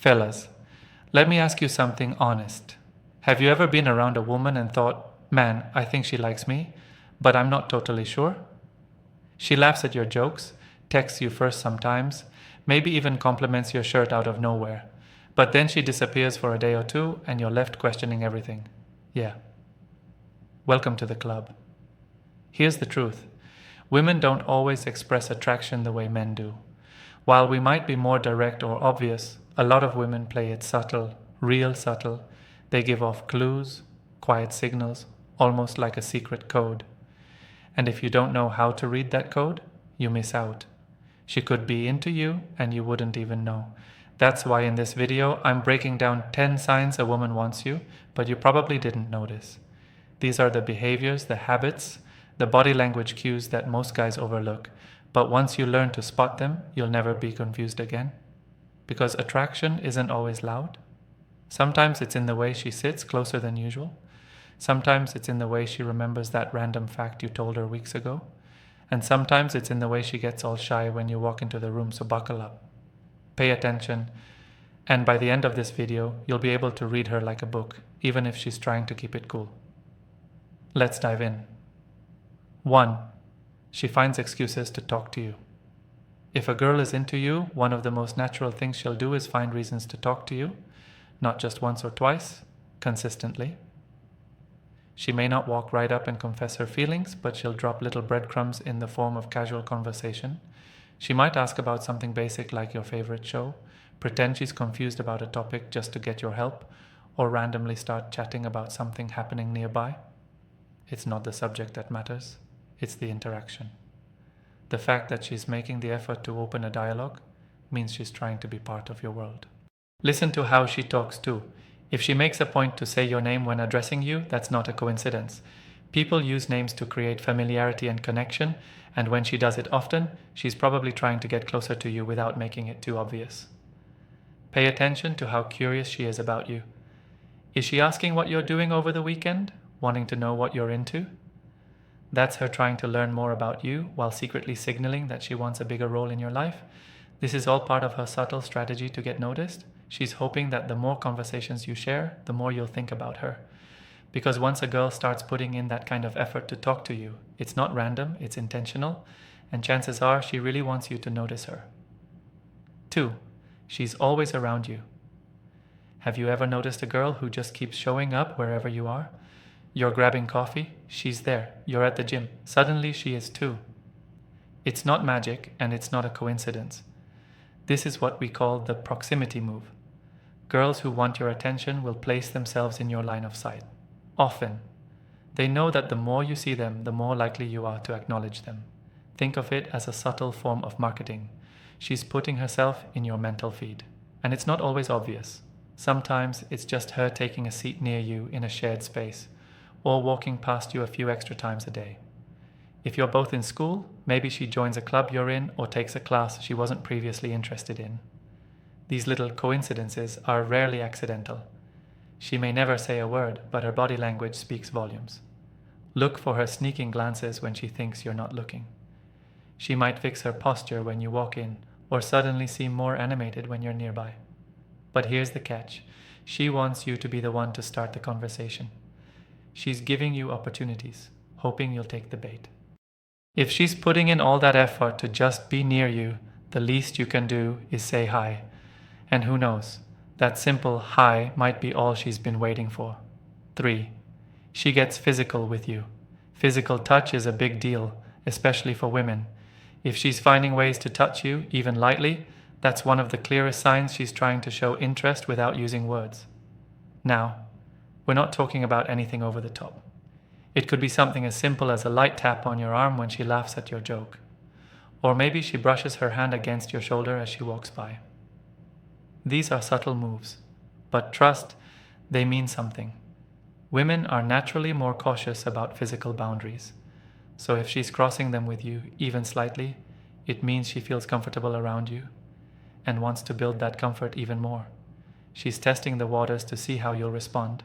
Fellas, let me ask you something honest. Have you ever been around a woman and thought, man, I think she likes me, but I'm not totally sure? She laughs at your jokes, texts you first sometimes, maybe even compliments your shirt out of nowhere. But then she disappears for a day or two and you're left questioning everything. Yeah. Welcome to the club. Here's the truth. Women don't always express attraction the way men do. While we might be more direct or obvious, a lot of women play it subtle, real subtle. They give off clues, quiet signals, almost like a secret code. And if you don't know how to read that code, you miss out. She could be into you and you wouldn't even know. That's why in this video, I'm breaking down 10 signs a woman wants you, but you probably didn't notice. These are the behaviors, the habits, the body language cues that most guys overlook. But once you learn to spot them, you'll never be confused again. Because attraction isn't always loud. Sometimes it's in the way she sits closer than usual. Sometimes it's in the way she remembers that random fact you told her weeks ago. And sometimes it's in the way she gets all shy when you walk into the room, so buckle up. Pay attention, and by the end of this video, you'll be able to read her like a book, even if she's trying to keep it cool. Let's dive in. 1. She finds excuses to talk to you. If a girl is into you, one of the most natural things she'll do is find reasons to talk to you, not just once or twice, consistently. She may not walk right up and confess her feelings, but she'll drop little breadcrumbs in the form of casual conversation. She might ask about something basic like your favorite show, pretend she's confused about a topic just to get your help, or randomly start chatting about something happening nearby. It's not the subject that matters, it's the interaction. The fact that she's making the effort to open a dialogue means she's trying to be part of your world. Listen to how she talks too. If she makes a point to say your name when addressing you, that's not a coincidence. People use names to create familiarity and connection, and when she does it often, she's probably trying to get closer to you without making it too obvious. Pay attention to how curious she is about you. Is she asking what you're doing over the weekend, wanting to know what you're into? That's her trying to learn more about you while secretly signaling that she wants a bigger role in your life. This is all part of her subtle strategy to get noticed. She's hoping that the more conversations you share, the more you'll think about her. Because once a girl starts putting in that kind of effort to talk to you, it's not random, it's intentional, and chances are she really wants you to notice her. 2. She's always around you. Have you ever noticed a girl who just keeps showing up wherever you are? You're grabbing coffee, she's there. You're at the gym, suddenly she is too. It's not magic, and it's not a coincidence. This is what we call the proximity move. Girls who want your attention will place themselves in your line of sight. Often. They know that the more you see them, the more likely you are to acknowledge them. Think of it as a subtle form of marketing. She's putting herself in your mental feed. And it's not always obvious. Sometimes it's just her taking a seat near you in a shared space, or walking past you a few extra times a day. If you're both in school, maybe she joins a club you're in or takes a class she wasn't previously interested in. These little coincidences are rarely accidental. She may never say a word, but her body language speaks volumes. Look for her sneaking glances when she thinks you're not looking. She might fix her posture when you walk in, or suddenly seem more animated when you're nearby. But here's the catch. She wants you to be the one to start the conversation. She's giving you opportunities, hoping you'll take the bait. If she's putting in all that effort to just be near you, the least you can do is say hi. And who knows, that simple hi might be all she's been waiting for. 3. She gets physical with you. Physical touch is a big deal, especially for women. If she's finding ways to touch you, even lightly, that's one of the clearest signs she's trying to show interest without using words. Now, we're not talking about anything over the top. It could be something as simple as a light tap on your arm when she laughs at your joke. Or maybe she brushes her hand against your shoulder as she walks by. These are subtle moves, but trust, they mean something. Women are naturally more cautious about physical boundaries. So if she's crossing them with you, even slightly, it means she feels comfortable around you and wants to build that comfort even more. She's testing the waters to see how you'll respond.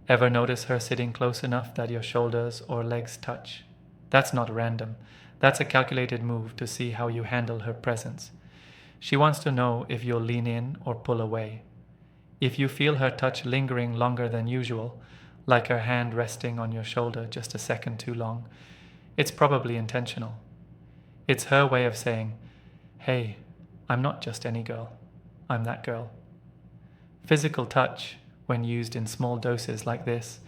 Ever notice her sitting close enough that your shoulders or legs touch? That's not random. That's a calculated move to see how you handle her presence. She wants to know if you'll lean in or pull away. If you feel her touch lingering longer than usual, like her hand resting on your shoulder just a second too long, it's probably intentional. It's her way of saying, hey, I'm not just any girl, I'm that girl. Physical touch, when used in small doses like this,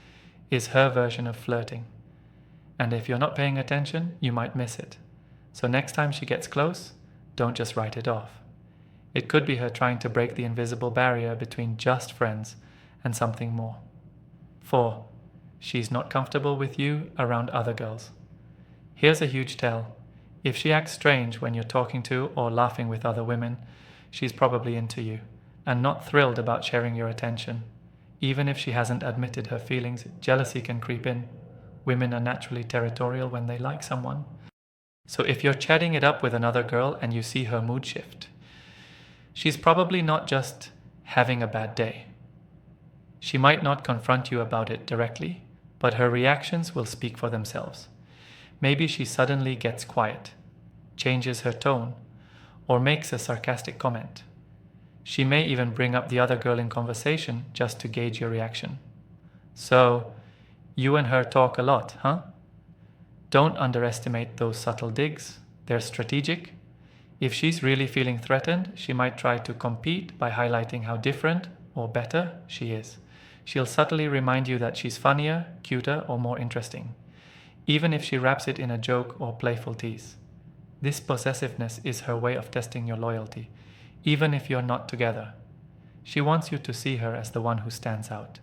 is her version of flirting. And if you're not paying attention, you might miss it. So next time she gets close, don't just write it off. It could be her trying to break the invisible barrier between just friends and something more. 4. She's not comfortable with you around other girls. Here's a huge tell. If she acts strange when you're talking to or laughing with other women, she's probably into you and not thrilled about sharing your attention. Even if she hasn't admitted her feelings, jealousy can creep in. Women are naturally territorial when they like someone. So if you're chatting it up with another girl and you see her mood shift, she's probably not just having a bad day. She might not confront you about it directly, but her reactions will speak for themselves. Maybe she suddenly gets quiet, changes her tone, or makes a sarcastic comment. She may even bring up the other girl in conversation just to gauge your reaction. So, you and her talk a lot, huh? Don't underestimate those subtle digs. They're strategic. If she's really feeling threatened, she might try to compete by highlighting how different or better she is. She'll subtly remind you that she's funnier, cuter, or more interesting, even if she wraps it in a joke or playful tease. This possessiveness is her way of testing your loyalty, even if you're not together. She wants you to see her as the one who stands out,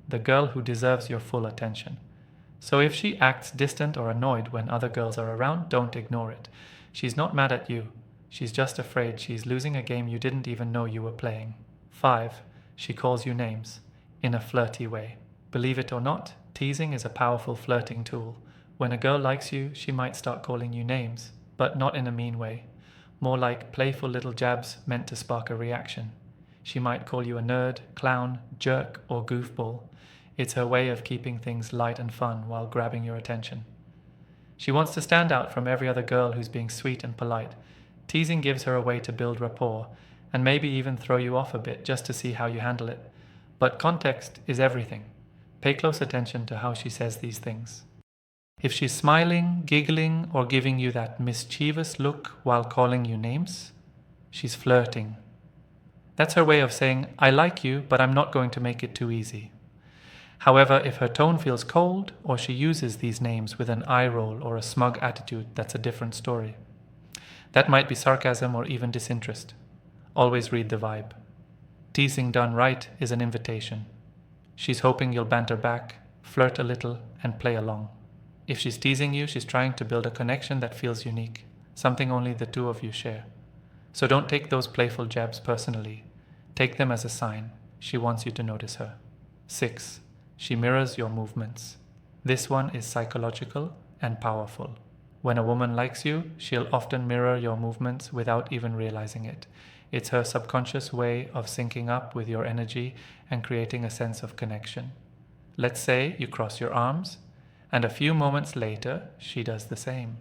the girl who deserves your full attention. So if she acts distant or annoyed when other girls are around, don't ignore it. She's not mad at you. She's just afraid she's losing a game you didn't even know you were playing. 5. She calls you names, in a flirty way. Believe it or not, teasing is a powerful flirting tool. When a girl likes you, she might start calling you names, but not in a mean way. More like playful little jabs meant to spark a reaction. She might call you a nerd, clown, jerk, or goofball. It's her way of keeping things light and fun while grabbing your attention. She wants to stand out from every other girl who's being sweet and polite. Teasing gives her a way to build rapport, and maybe even throw you off a bit just to see how you handle it. But context is everything. Pay close attention to how she says these things. If she's smiling, giggling, or giving you that mischievous look while calling you names, she's flirting. That's her way of saying, I like you, but I'm not going to make it too easy. However, if her tone feels cold, or she uses these names with an eye roll or a smug attitude, that's a different story. That might be sarcasm or even disinterest. Always read the vibe. Teasing done right is an invitation. She's hoping you'll banter back, flirt a little, and play along. If she's teasing you, she's trying to build a connection that feels unique, something only the two of you share. So don't take those playful jabs personally. Take them as a sign. She wants you to notice her. 6. She mirrors your movements. This one is psychological and powerful. When a woman likes you, she'll often mirror your movements without even realizing it. It's her subconscious way of syncing up with your energy and creating a sense of connection. Let's say you cross your arms, and a few moments later, she does the same.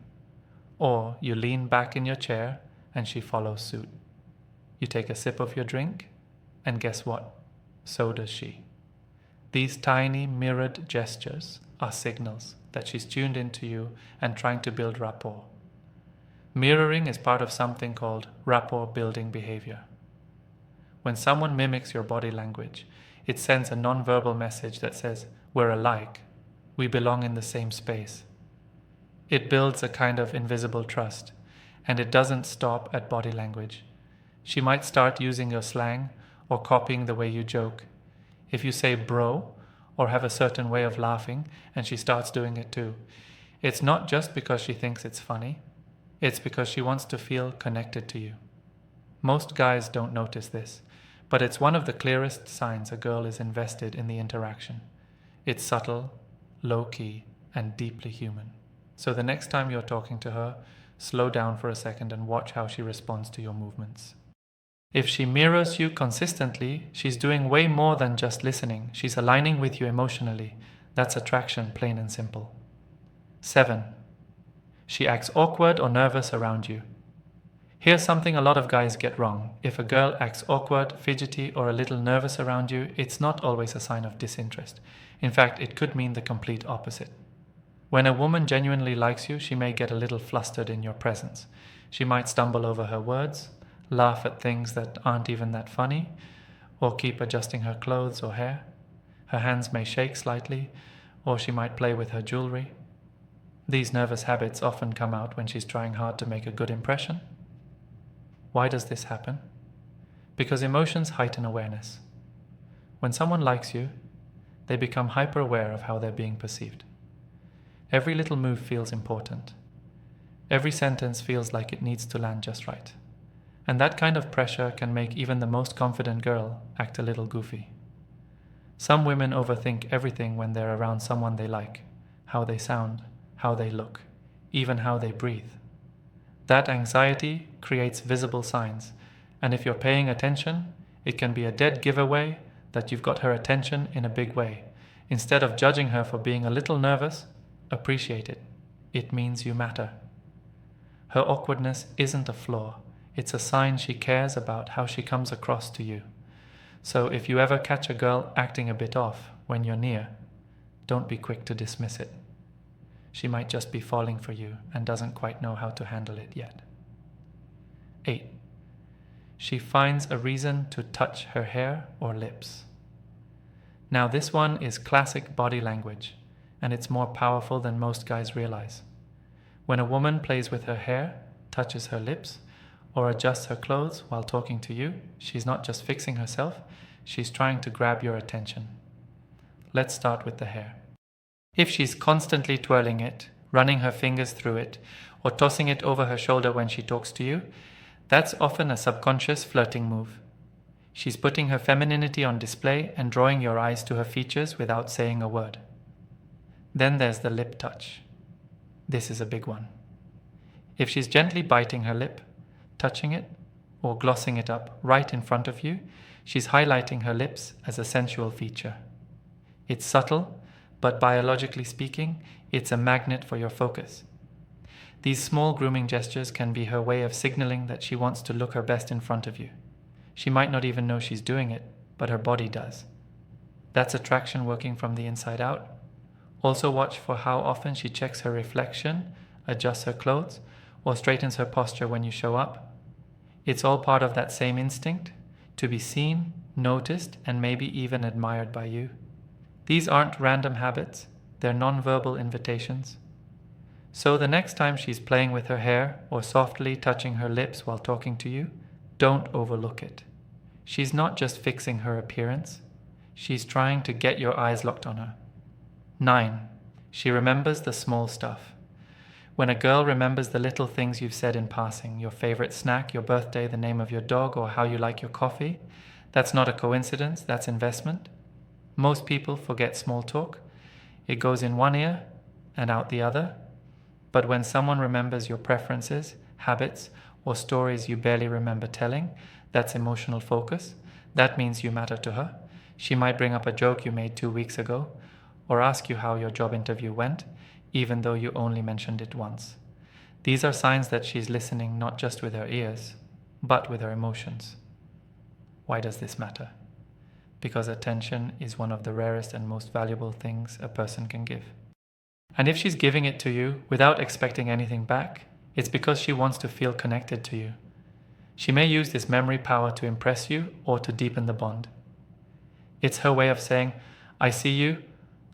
Or you lean back in your chair, and she follows suit. You take a sip of your drink, and guess what? So does she. These tiny mirrored gestures are signals that she's tuned into you and trying to build rapport. Mirroring is part of something called rapport building behavior. When someone mimics your body language, it sends a nonverbal message that says, we're alike, we belong in the same space. It builds a kind of invisible trust, and it doesn't stop at body language. She might start using your slang or copying the way you joke. If you say bro or have a certain way of laughing and she starts doing it too, it's not just because she thinks it's funny, it's because she wants to feel connected to you. Most guys don't notice this, but it's one of the clearest signs a girl is invested in the interaction. It's subtle, low-key, and deeply human. So the next time you're talking to her, slow down for a second and watch how she responds to your movements. If she mirrors you consistently, she's doing way more than just listening. She's aligning with you emotionally. That's attraction, plain and simple. 7. She acts awkward or nervous around you. Here's something a lot of guys get wrong. If a girl acts awkward, fidgety, or a little nervous around you, it's not always a sign of disinterest. In fact, it could mean the complete opposite. When a woman genuinely likes you, she may get a little flustered in your presence. She might stumble over her words, laugh at things that aren't even that funny, or keep adjusting her clothes or hair. Her hands may shake slightly, or she might play with her jewelry. These nervous habits often come out when she's trying hard to make a good impression. Why does this happen? Because emotions heighten awareness. When someone likes you, they become hyper-aware of how they're being perceived. Every little move feels important. Every sentence feels like it needs to land just right. And that kind of pressure can make even the most confident girl act a little goofy. Some women overthink everything when they're around someone they like, how they sound, how they look, even how they breathe. That anxiety creates visible signs, and if you're paying attention, it can be a dead giveaway that you've got her attention in a big way. Instead of judging her for being a little nervous, appreciate it. It means you matter. Her awkwardness isn't a flaw. It's a sign she cares about how she comes across to you. So if you ever catch a girl acting a bit off when you're near, don't be quick to dismiss it. She might just be falling for you and doesn't quite know how to handle it yet. 8. She finds a reason to touch her hair or lips. Now this one is classic body language, and it's more powerful than most guys realize. When a woman plays with her hair, touches her lips, or adjusts her clothes while talking to you, she's not just fixing herself, she's trying to grab your attention. Let's start with the hair. If she's constantly twirling it, running her fingers through it, or tossing it over her shoulder when she talks to you, that's often a subconscious flirting move. She's putting her femininity on display and drawing your eyes to her features without saying a word. Then there's the lip touch. This is a big one. If she's gently biting her lip, touching it, or glossing it up right in front of you, she's highlighting her lips as a sensual feature. It's subtle, but biologically speaking, it's a magnet for your focus. These small grooming gestures can be her way of signaling that she wants to look her best in front of you. She might not even know she's doing it, but her body does. That's attraction working from the inside out. Also watch for how often she checks her reflection, adjusts her clothes, or straightens her posture when you show up. It's all part of that same instinct, to be seen, noticed, and maybe even admired by you. These aren't random habits, they're non-verbal invitations. So the next time she's playing with her hair or softly touching her lips while talking to you, don't overlook it. She's not just fixing her appearance, she's trying to get your eyes locked on her. 9. She remembers the small stuff. When a girl remembers the little things you've said in passing, your favorite snack, your birthday, the name of your dog, or how you like your coffee, that's not a coincidence, that's investment. Most people forget small talk. It goes in one ear and out the other. But when someone remembers your preferences, habits, or stories you barely remember telling, that's emotional focus. That means you matter to her. She might bring up a joke you made 2 weeks ago, or ask you how your job interview went, even though you only mentioned it once. These are signs that she's listening not just with her ears, but with her emotions. Why does this matter? Because attention is one of the rarest and most valuable things a person can give. And if she's giving it to you without expecting anything back, it's because she wants to feel connected to you. She may use this memory power to impress you or to deepen the bond. It's her way of saying, I see you,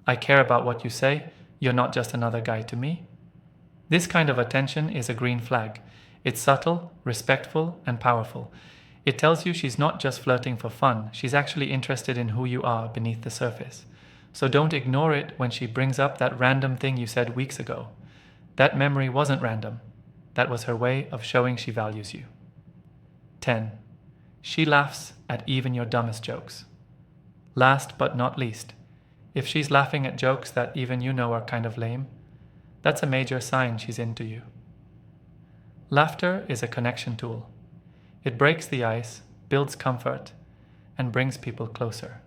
I care about what you say, you're not just another guy to me. This kind of attention is a green flag. It's subtle, respectful, and powerful. It tells you she's not just flirting for fun, she's actually interested in who you are beneath the surface. So don't ignore it when she brings up that random thing you said weeks ago. That memory wasn't random. That was her way of showing she values you. 10. She laughs at even your dumbest jokes. Last but not least, if she's laughing at jokes that even you know are kind of lame, that's a major sign she's into you. Laughter is a connection tool. It breaks the ice, builds comfort, and brings people closer.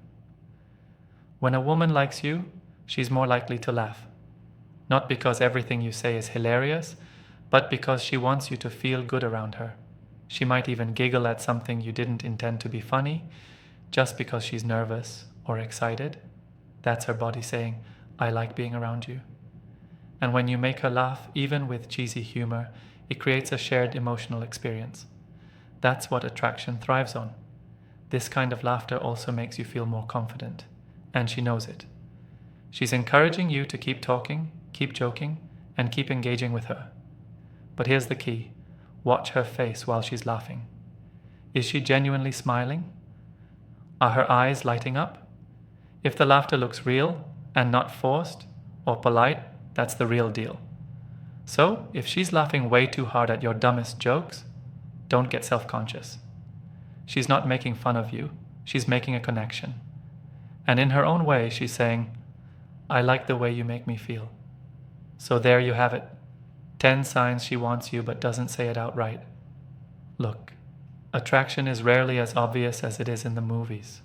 When a woman likes you, she's more likely to laugh. Not because everything you say is hilarious, but because she wants you to feel good around her. She might even giggle at something you didn't intend to be funny just because she's nervous or excited. That's her body saying, I like being around you. And when you make her laugh, even with cheesy humor, it creates a shared emotional experience. That's what attraction thrives on. This kind of laughter also makes you feel more confident, and she knows it. She's encouraging you to keep talking, keep joking, and keep engaging with her. But here's the key. Watch her face while she's laughing. Is she genuinely smiling? Are her eyes lighting up? If the laughter looks real and not forced or polite, that's the real deal. So, if she's laughing way too hard at your dumbest jokes, don't get self-conscious. She's not making fun of you. She's making a connection. And in her own way, she's saying, I like the way you make me feel. So there you have it. 10 signs she wants you but doesn't say it outright. Look, attraction is rarely as obvious as it is in the movies.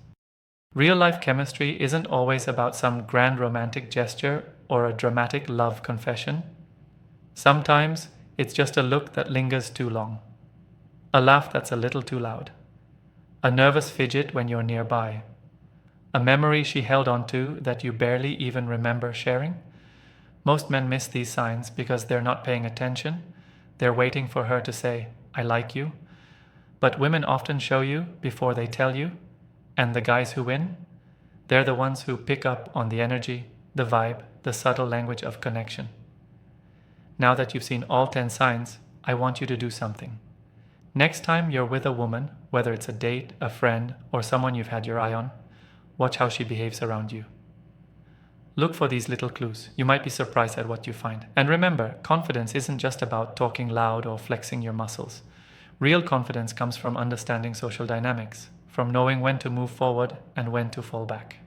Real-life chemistry isn't always about some grand romantic gesture or a dramatic love confession. Sometimes it's just a look that lingers too long, a laugh that's a little too loud, a nervous fidget when you're nearby, a memory she held onto that you barely even remember sharing. Most men miss these signs because they're not paying attention. They're waiting for her to say, I like you. But women often show you before they tell you, and the guys who win, they're the ones who pick up on the energy, the vibe, the subtle language of connection. Now that you've seen all 10 signs, I want you to do something. Next time you're with a woman, whether it's a date, a friend, or someone you've had your eye on, watch how she behaves around you. Look for these little clues. You might be surprised at what you find. And remember, confidence isn't just about talking loud or flexing your muscles. Real confidence comes from understanding social dynamics, from knowing when to move forward and when to fall back.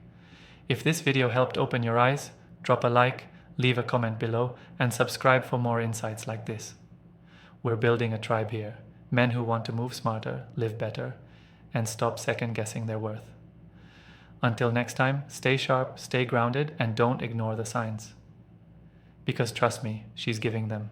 If this video helped open your eyes, drop a like, leave a comment below, and subscribe for more insights like this. We're building a tribe here. Men who want to move smarter, live better, and stop second-guessing their worth. Until next time, stay sharp, stay grounded, and don't ignore the signs. Because trust me, she's giving them.